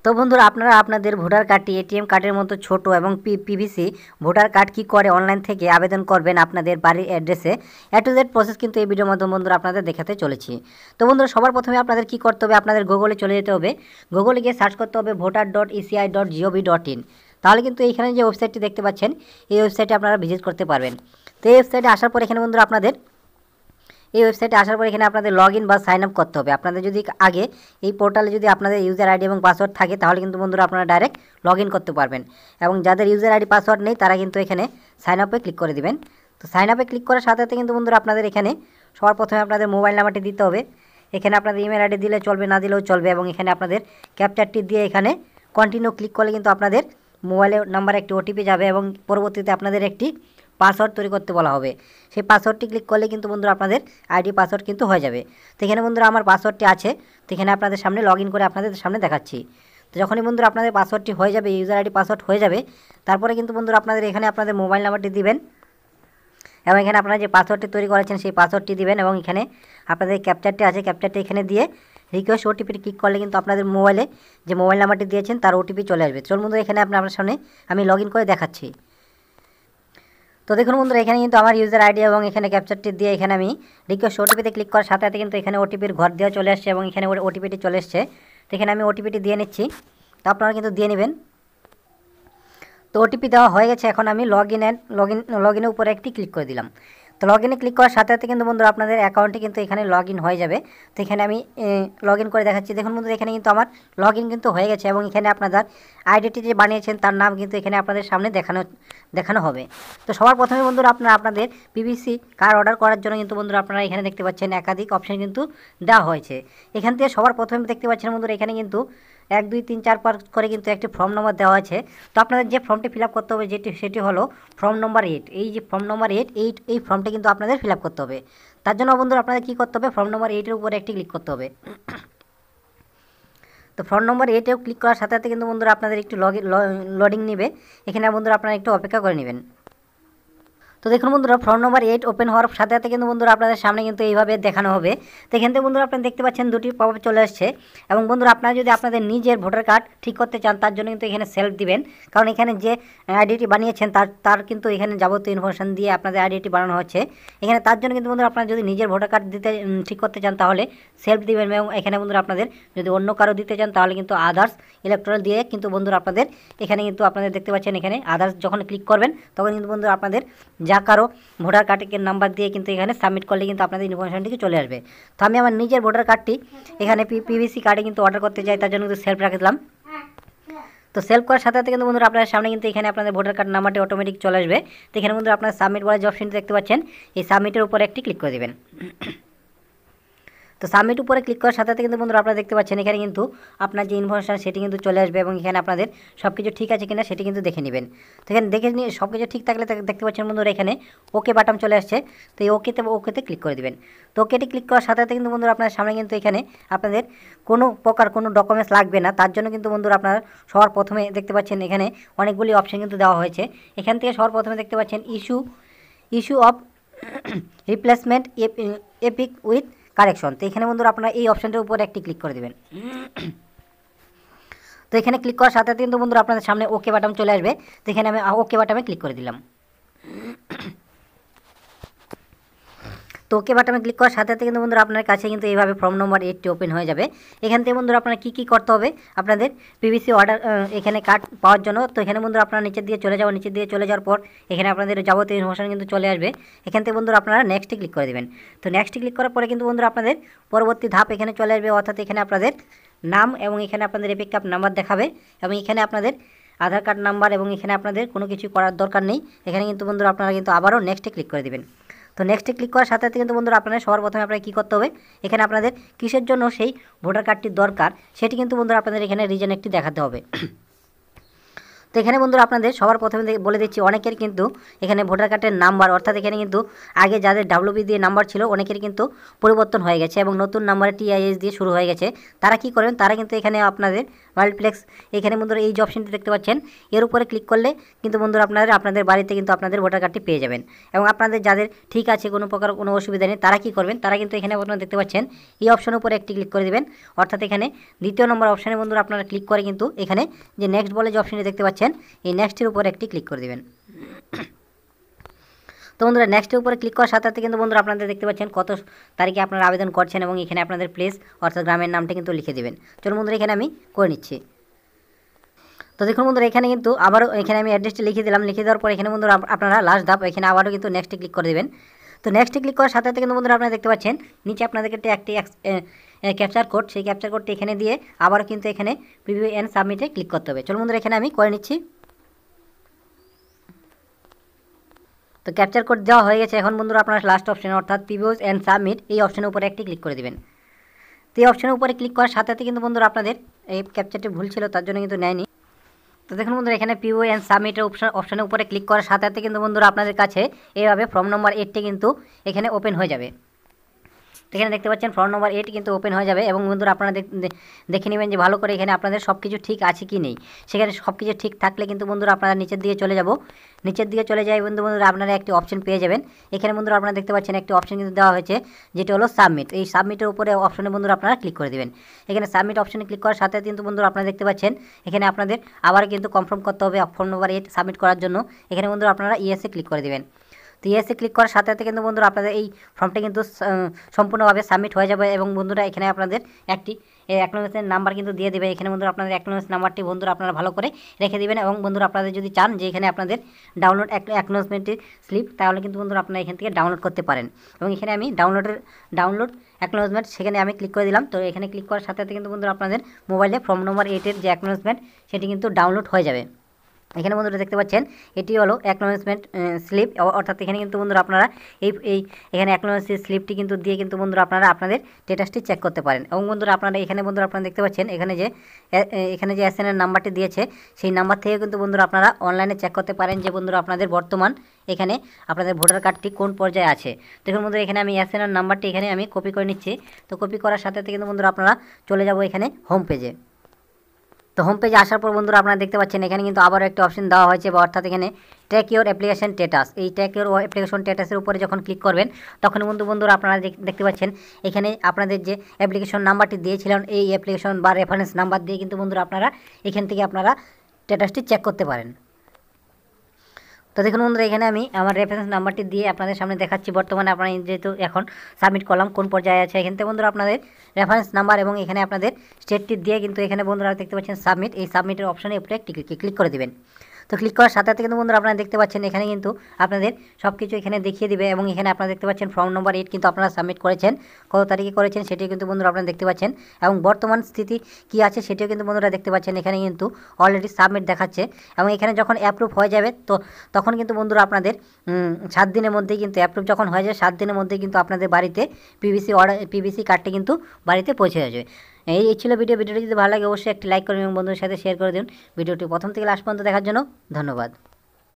তো বন্ধুরা আপনারা আপনাদের ভোটার কার্ডটি এটিএম কার্ডের মতো ছোট এবং পিভিসি ভোটার কার্ড কি করে অনলাইন থেকে আবেদন করবেন আপনাদের বাড়ির অ্যাড্রেসে টু জেড প্রসেস কিন্তু এই ভিডিওর মাধ্যমে বন্ধুরা আপনাদের দেখাতে চলেছি। তো বন্ধুরা সবার প্রথমে আপনাদের কি করতে হবে, আপনাদের গুগলে চলে যেতে হবে। গুগলে গিয়ে সার্চ করতে হবে voter.eci.gov.in। তাহলে কিন্তু এইখানে যে ওয়েবসাইটটি দেখতে পাচ্ছেন এই ওয়েবসাইটে আপনারা ভিজিট করতে পারবেন। তো এই ওয়েবসাইটে আসার পর এখানে বন্ধুরা আপনাদের এখানে আপনাদের লগ ইন বা সাইন আপ করতে হবে। আপনাদের যদি আগে এই পোর্টালে যদি আপনাদের ইউজার আইডি এবং পাসওয়ার্ড থাকে তাহলে কিন্তু বন্ধুরা আপনারা ডাইরেক্ট লগ ইন করতে পারবেন, এবং যাদের ইউজার আইডি পাসওয়ার্ড নেই তারা কিন্তু এখানে সাইন আপে ক্লিক করে দিবেন। তো সাইন আপে ক্লিক করার সাথে সাথে কিন্তু বন্ধুরা আপনাদের এখানে সবার প্রথমে আপনাদের মোবাইল নাম্বারটি দিতে হবে। এখানে আপনাদের ইমেল আইডি দিলে চলবে, না দিলেও চলবে, এবং এখানে আপনাদের ক্যাপচারটি দিয়ে এখানে কন্টিনিউ ক্লিক করলে কিন্তু আপনাদের মোবাইলের নাম্বারে একটি ওটিপি যাবে এবং পরবর্তীতে আপনাদের একটি পাসওয়ার্ড তৈরি করতে বলা হবে। সেই পাসওয়ার্ডটি ক্লিক করলে কিন্তু বন্ধুরা আপনাদের আইডি পাসওয়ার্ড কিন্তু হয়ে যাবে। তো এখানে বন্ধুরা আমার পাসওয়ার্ডটি আছে, তো এখানে আপনাদের সামনে লগ ইন করে আপনাদের সামনে দেখাচ্ছি। তো যখনই বন্ধুরা আপনাদের পাসওয়ার্ডটি হয়ে যাবে, ইউজার আইডি পাসওয়ার্ড হয়ে যাবে, তারপরে কিন্তু বন্ধুরা আপনাদের এখানে আপনাদের মোবাইল নাম্বারটি দিবেন এবং এখানে আপনারা যে পাসওয়ার্ডটি তৈরি করেছেন সেই পাসওয়ার্ডটি দিবেন, এবং এখানে আপনাদের ক্যাপচারটি আছে, ক্যাপচারটি এখানে দিয়ে রিকোয়েস্ট ওটিপি ক্লিক করলে কিন্তু আপনাদের মোবাইলে যে মোবাইল নাম্বারটি দিয়েছেন তার ওটিপি চলে আসবে। চলুন বন্ধুরা এখানে আপনার সামনে আমি লগ ইন করে দেখাচ্ছি। তো দেখুন বন্ধুরা এখানে কিন্তু আমার ইউজার আইডি এবং এখানে ক্যাপচারটি দিয়ে এখানে আমি রিকোয়েস্ট ওটিপিতে ক্লিক করার সাথে সাথে কিন্তু এখানে ওটিপির ঘর দেওয়া চলে আসছে এবং এখানে ওটিপিটি চলে এসছে। তো এখানে আমি ওটিপিটি দিয়ে নিচ্ছি, তো আপনারা কিন্তু দিয়ে নেবেন। তো ওটিপি দেওয়া হয়ে গেছে, এখন আমি লগ ইনের উপরে একটি ক্লিক করে দিলাম। তো লগ ইনে ক্লিক করার সাথে সাথে কিন্তু বন্ধুরা আপনাদের অ্যাকাউন্টে কিন্তু এখানে লগ ইন হয়ে যাবে। তো এখানে আমি লগ ইন করে দেখাচ্ছি। দেখুন বন্ধুরা এখানে কিন্তু আমার লগ ইন কিন্তু হয়ে গেছে, এবং এখানে আপনাদের আইডিটি যে বানিয়েছেন তার নাম কিন্তু এখানে আপনাদের সামনে দেখানো হবে। তো সবার প্রথমে বন্ধুরা আপনাদের পিভিসি কার্ড অর্ডার করার জন্য কিন্তু বন্ধুরা আপনারা এখানে দেখতে পাচ্ছেন একাধিক অপশন কিন্তু দেওয়া হয়েছে। এখান থেকে সবার প্রথমে দেখতে পাচ্ছেন বন্ধুরা এখানে কিন্তু 1 2 3 4 5 করে কিন্তু একটি ফর্ম নম্বর দেওয়া আছে। তো আপনাদের যে ফর্মটি ফিল আপ করতে হবে সেটি হলো ফর্ম নম্বর 8। এই যে ফর্ম নম্বর 8 এই ফর্মটি কিন্তু আপনাদের ফিল আপ করতে হবে। তার জন্য বন্ধুরা আপনাদের কী করতে হবে, ফর্ম নম্বর 8-এর উপরে একটি ক্লিক করতে হবে। তো ফর্ম নম্বর 8-এও ক্লিক করার সাথে সাথে কিন্তু বন্ধুরা আপনাদের একটু লোডিং নেবে। এখানে বন্ধুরা আপনারা একটু অপেক্ষা করে নেবেন। তো দেখুন বন্ধুরা ফর্ম নম্বর 8 ওপেন হওয়ার সাথে সাথে কিন্তু বন্ধুরা আপনাদের সামনে কিন্তু এইভাবে দেখানো হবে। তো এখান থেকে বন্ধুরা আপনারা দেখতে পাচ্ছেন দুটি পপআপ চলে আসছে, এবং বন্ধুরা আপনারা যদি আপনাদের নিজের ভোটার কার্ড ঠিক করতে চান তার জন্য কিন্তু এখানে সেলফ দিবেন, কারণ এখানে যে আইডিটি বানিয়েছেন তার কিন্তু এখানে যাবতীয় ইনফরমেশন দিয়ে আপনাদের আইডিটি বানানো হচ্ছে। এখানে তার জন্য কিন্তু বন্ধুরা আপনারা যদি নিজের ভোটার কার্ড দিতে ঠিক করতে চান তাহলে সেলফ দিবেন, এবং এখানে বন্ধুরা আপনাদের যদি অন্য কারো দিতে চান তাহলে কিন্তু আদার্স ইলেকট্রনিক দিয়ে কিন্তু বন্ধুরা আপনাদের এখানে কিন্তু আপনাদের দেখতে পাচ্ছেন এখানে আদার্স যখন ক্লিক করবেন তখন কিন্তু বন্ধুরা আপনাদের যা কারো ভোটার কার্ডের নাম্বার দিয়ে কিন্তু এখানে সাবমিট করলে কিন্তু আপনাদের ইনফরমেশনটি চলে আসবে। তো আমি আমার নিজের ভোটার কার্ডটি এখানে পিভিসি কার্ডে কিন্তু অর্ডার করতে চাই, তার জন্য কিন্তু সেলফ রাখলাম। তো সেলফ করার সাথে সাথে কিন্তু বন্ধুরা আপনার সামনে কিন্তু এখানে আপনাদের ভোটার কার্ড নাম্বারটি অটোমেটিক চলে আসবে। তো এখানে বন্ধুরা আপনার সাবমিট বলার যে অপশনটি দেখতে পাচ্ছেন এই সাবমিটের উপরে একটি ক্লিক করে দেবেন। তো সাবমিট উপরে ক্লিক করার সাথে সাথে কিন্তু বন্ধুরা আপনারা দেখতে পাচ্ছেন এখানে কিন্তু আপনার যে ইনফরমেশন সেটি কিন্তু চলে আসবে, এবং এখানে আপনাদের সব কিছু ঠিক আছে কিনা সেটি কিন্তু দেখে নেবেন। তো এখানে দেখে নিয়ে সব কিছু ঠিক থাকলে দেখতে পাচ্ছেন বন্ধুরা এখানে ওকে বাটন চলে আসছে। তো এই ওকেতে ক্লিক করে দেবেন। তো ওকেটি ক্লিক করার সাথে সাথে কিন্তু বন্ধুরা আপনার সামনে কিন্তু এখানে আপনাদের কোনো প্রকার কোনো ডকুমেন্টস লাগবে না। তার জন্য কিন্তু বন্ধুরা আপনারা সবার প্রথমে দেখতে পাচ্ছেন এখানে অনেকগুলি অপশন কিন্তু দেওয়া হয়েছে। এখান থেকে সবার প্রথমে দেখতে পাচ্ছেন issue of replacement epic with correction. তো এখানে বন্ধুরা আপনারা এই অপশনটার উপরে একটি ক্লিক করে দেবেন। তো এখানে ক্লিক করার সাথে সাথে কিন্তু বন্ধুরা আপনাদের সামনে ওকে বাটন চলে আসবে। তো এখানে আমি ওকে বাটনে ক্লিক করে দিলাম। তো ওকে বাটনে ক্লিক করার সাথে সাথে কিন্তু বন্ধুরা আপনার কাছে কিন্তু এইভাবে ফর্ম নম্বর 8টি ওপেন হয়ে যাবে। এখান থেকে বন্ধুরা আপনারা কী করতে হবে আপনাদের পিভিসি অর্ডার এখানে কার্ড পাওয়ার জন্য। তো এখানে বন্ধুরা আপনারা নিচে দিয়ে চলে যাওয়ার পর এখানে আপনাদের যাবতীয় ইনফরমেশন কিন্তু চলে আসবে। এখান থেকে বন্ধুরা আপনারা নেক্সটে ক্লিক করে দেবেন। তো নেক্সটে ক্লিক করার পরে কিন্তু বন্ধুরা আপনাদের পরবর্তী ধাপ এখানে চলে আসবে, অর্থাৎ এখানে আপনাদের নাম এবং এখানে আপনাদের এপিক কার্ড নাম্বার দেখাবে, এবং এখানে আপনাদের আধার কার্ড নাম্বার, এবং এখানে আপনাদের কোনো কিছু করার দরকার নেই। এখানে কিন্তু বন্ধুরা আপনারা কিন্তু আবারও নেক্সটে ক্লিক করে দেবেন। তো নেক্সটে ক্লিক করার সাথে সাথে কিন্তু বন্ধুরা আপনারা সবার প্রথমে আপনারা কী করতে হবে, এখানে আপনাদের কিসের জন্য সেই ভোটার কার্ডটি দরকার সেটি কিন্তু বন্ধুরা আপনাদের এখানে রিজন একটি দেখাতে হবে। তো এখানে বন্ধুরা আপনাদের সবার প্রথমে বলে দিচ্ছি অনেকের কিন্তু এখানে ভোটার কার্ডের নাম্বার, অর্থাৎ এখানে কিন্তু আগে যাদের ডাব্লিউবি দিয়ে নাম্বার ছিল অনেকের কিন্তু পরিবর্তন হয়ে গেছে এবং নতুন নাম্বারে টিআইএস দিয়ে শুরু হয়ে গেছে। তারা কি করবেন, তারা কিন্তু এখানে আপনাদের মাল্টিপ্লেক্স এখানে বন্ধুরা এই যে অপশনটি দেখতে পাচ্ছেন এর উপরে ক্লিক করলে কিন্তু বন্ধুরা আপনাদের বাড়িতে কিন্তু আপনাদের ভোটার কার্ডটি পেয়ে যাবেন। এবং আপনাদের যাদের ঠিক আছে কোনো প্রকার কোনো অসুবিধা নেই তারা কী করবেন, তারা কিন্তু এখানে আপনারা দেখতে পাচ্ছেন এই অপশনের উপরে একটি ক্লিক করে দেবেন। অর্থাৎ এখানে দ্বিতীয় নম্বর অপশানে বন্ধুরা আপনারা ক্লিক করে কিন্তু এখানে যে নেক্সট বলে যে অপশনটি দেখতে পাচ্ছেন এই নেক্সটের উপরে একটি ক্লিক করে দেবেন। তো বন্ধুরা নেক্সটের উপরে ক্লিক করার সাথে সাথে কিন্তু বন্ধুরা আপনাদের দেখতে পাচ্ছেন কত তারিখে আপনারা আবেদন করছেন এবং এখানে আপনাদের প্লেস অর্থাৎ গ্রামের নামটা কিন্তু লিখে দেবেন। চলুন বন্ধুরা এখানে আমি করে নিচ্ছি। তো দেখুন বন্ধুরা এখানে কিন্তু আবারও এখানে আমি অ্যাড্রেসটি লিখে দিলাম, লিখে দেওয়ার পর এখানে বন্ধুরা আপনারা লাস্ট ধাপ এখানে আবারও কিন্তু নেক্সটে ক্লিক করে দেবেন। তো নেক্সটে ক্লিক করার সাথে সাথে কিন্তু বন্ধুরা আপনারা দেখতে পাচ্ছেন নিচে আপনাদেরকে একটি ক্যাপচার কোড, সেই ক্যাপচার কোডটি এখানে দিয়ে আবারও কিন্তু এখানে প্রিভিউ এন্ড সাবমিটে ক্লিক করতে হবে। চলুন বন্ধুরা এখানে আমি করে নিচ্ছি। তো ক্যাপচার কোড দেওয়া হয়ে গেছে। এখন বন্ধুরা আপনারা লাস্ট অপশন অর্থাৎ প্রিভিউ এন্ড সাবমিট এই অপশনের উপরে একটি ক্লিক করে দেবেন। তো এই অপশনের উপরে ক্লিক করার সাথে সাথে কিন্তু বন্ধুরা আপনাদের এই ক্যাপচারটি ভুল ছিল তার জন্য কিন্তু নেয়নি। তো দেখুন বন্ধুরা এখানে প্রিভিউ এন্ড সাবমিটের অপশনের উপরে ক্লিক করার সাথে সাথে কিন্তু বন্ধুরা আপনাদের কাছে এইভাবে ফর্ম নম্বর 8টি কিন্তু এখানে ওপেন হয়ে যাবে। এখানে দেখতে পাচ্ছেন ফর্ম নম্বর 8 কিন্তু ওপেন হয়ে যাবে এবং বন্ধুরা আপনারা দেখে নেবেন যে ভালো করে এখানে আপনাদের সব কিছু ঠিক আছে কি নেই। সেখানে সব কিছু ঠিক থাকলে কিন্তু বন্ধুরা আপনারা নিচের দিকে চলে যাব, নিচের দিকে চলে যাই বন্ধুরা আপনারা একটি অপশন পেয়ে যাবেন। এখানে বন্ধুরা আপনারা দেখতে পাচ্ছেন একটি অপশন কিন্তু দেওয়া হয়েছে যেটা হলো সাবমিট। এই সাবমিটের উপরে অপশনে বন্ধুরা আপনারা ক্লিক করে দেবেন। এখানে সাবমিট অপশনে ক্লিক করার সাথে কিন্তু বন্ধুরা আপনারা দেখতে পাচ্ছেন এখানে আপনাদের আবার কিন্তু কনফার্ম করতে হবে ফর্ম নম্বর 8 সাবমিট করার জন্য। এখানে বন্ধুরা আপনারা ইয়েসে ক্লিক করে দেবেন। তো ইয়েসে ক্লিক করার সাথে সাথে কিন্তু বন্ধুরা আপনাদের এই ফর্মটা কিন্তু সম্পূর্ণভাবে সাবমিট হয়ে যাবে এবং বন্ধুরা এখানে আপনাদের একটি অ্যাকনোলেজমেন্ট নাম্বার কিন্তু দিয়ে দেবে। এখানে বন্ধুরা আপনাদের অ্যাকনোলেজমেন্ট নাম্বারটি বন্ধুরা আপনারা ভালো করে রেখে দেবেন এবং বন্ধুরা আপনাদের যদি চান যে এখানে আপনাদের ডাউনলোড অ্যাকনোলেজমেন্টের স্লিপ তাহলে কিন্তু বন্ধুরা আপনারা এখান থেকে ডাউনলোড করতে পারেন। এবং এখানে আমি ডাউনলোড অ্যাকনোলেজমেন্ট সেখানে আমি ক্লিক করে দিলাম। তো এখানে ক্লিক করার সাথে সাথে কিন্তু বন্ধুরা আপনাদের মোবাইলে ফর্ম নম্বর 8 যে অ্যাকনোলেজমেন্ট সেটি কিন্তু ডাউনলোড হয়ে যাবে। এখানে বন্ধুরা দেখতে পাচ্ছেন এটি হলো অ্যাকনোলেজমেন্ট স্লিপ, অর্থাৎ এখানে কিন্তু বন্ধুরা আপনারা এখানে অ্যাকনোলেজমেন্ট স্লিপটি কিন্তু দিয়ে কিন্তু বন্ধুরা আপনারা আপনাদের স্ট্যাটাসটি চেক করতে পারেন। এবং বন্ধুরা আপনারা এখানে বন্ধুরা আপনারা দেখতে পাচ্ছেন এখানে যে এসএনএর নাম্বারটি দিয়েছে সেই নাম্বার থেকে কিন্তু বন্ধুরা আপনারা অনলাইনে চেক করতে পারেন যে বন্ধুরা আপনাদের বর্তমান এখানে আপনাদের ভোটার কার্ডটি কোন পর্যায়ে আছে। দেখুন বন্ধুরা এখানে আমি এসএনএর নাম্বারটি এখানে আমি কপি করে নিচ্ছি। তো কপি করার সাথে সাথে কিন্তু বন্ধুরা আপনারা চলে যাব এখানে হোম পেজে। তো হোম পেজে আসার পর বন্ধুরা আপনারা দেখতে পাচ্ছেন এখানে কিন্তু আবারও একটা অপশন দেওয়া হয়েছে, অর্থাৎ এখানে ট্র্যাক ইউর অ্যাপ্লিকেশন স্ট্যাটাস। এই ট্র্যাক ইউর অ্যাপ্লিকেশন স্ট্যাটাসের উপরে যখন ক্লিক করবেন তখন বন্ধুরা আপনারা দেখতে পাচ্ছেন এখানে আপনাদের যে অ্যাপ্লিকেশন নাম্বারটি দিয়েছিলেন এই অ্যাপ্লিকেশন বা রেফারেন্স নাম্বার দিয়ে কিন্তু বন্ধুরা আপনারা এখান থেকে আপনারা স্ট্যাটাসটি চেক করতে পারেন। তো দেখুন বন্ধুরা এখানে আমি আমার রেফারেন্স নাম্বারটি দিয়ে আপনাদের সামনে দেখাচ্ছি বর্তমানে আপনারা যেহেতু এখন সাবমিট করলাম কোন পর্যায়ে আছে। এখান থেকে বন্ধুরা আপনাদের রেফারেন্স নাম্বার এবং এখানে আপনাদের স্টেটটি দিয়ে কিন্তু এখানে বন্ধুরা দেখতে পাচ্ছেন সাবমিট, এই সাবমিটের অপশনে উপরে ক্লিক করে দেবেন। তো ক্লিক করার সাথে সাথে কিন্তু বন্ধুরা আপনারা দেখতে পাচ্ছেন এখানে কিন্তু আপনাদের সব কিছু এখানে দেখিয়ে দিবে এবং এখানে আপনারা দেখতে পাচ্ছেন ফর্ম নম্বর 8 কিন্তু আপনারা সাবমিট করেছেন, কত তারিখে করেছেন সেটিও কিন্তু বন্ধুরা আপনারা দেখতে পাচ্ছেন এবং বর্তমান স্থিতি কী আছে সেটিও কিন্তু বন্ধুরা দেখতে পাচ্ছেন। এখানে কিন্তু অলরেডি সাবমিট দেখাচ্ছে এবং এখানে যখন অ্যাপ্রুভ হয়ে যাবে তো তখন কিন্তু বন্ধুরা আপনাদের 7 দিনের মধ্যেই কিন্তু অ্যাপ্রুভ যখন হয়ে যায় 7 দিনের মধ্যেই কিন্তু আপনাদের বাড়িতে পিভিসি কার্ডটি কিন্তু বাড়িতে পৌঁছে যাবে। এই ছিল ভিডিওটি যদি ভালো লাগে অবশ্যই একটি লাইক করবেন এবং বন্ধুদের সাথে শেয়ার করে দিন। ভিডিওটি প্রথম থেকে লাস্ট পর্যন্ত দেখার জন্য ধন্যবাদ।